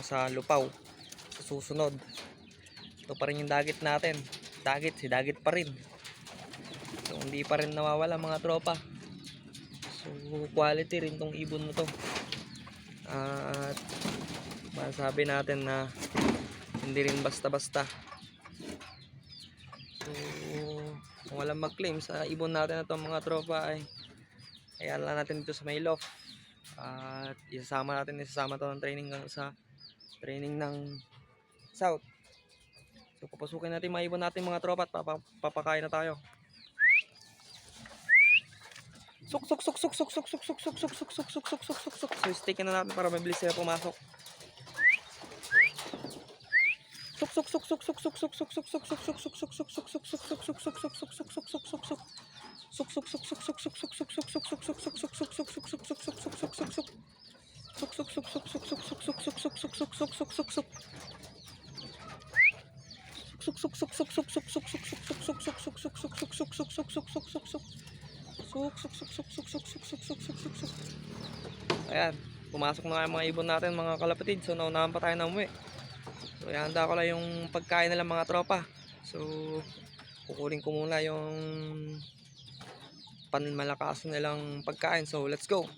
sa lupaw sa susunod. Ito pa rin yung dagat natin. Si dagat pa rin. So hindi pa rin nawawala mga tropa. So quality rin tong ibon na to. At masasabi natin na hindi rin basta-basta. So kung walang mag-claim sa ibon natin na to mga tropa ay ayan lang natin dito sa may loft. At isasama to ng training sa training ng south. So papasukin natin mga ibon natin mga tropa at papakain na tayo. Suk. So stick na natin para mabilis sila pumasok. Ayan, pumasok na nga yung mga ibon natin mga kalapatid. So naunahan pa tayo na umuwi. So ihanda ko lang yung pagkain nila mga tropa. So kukunin ko muna yung panmalakas nilang pagkain. So let's go.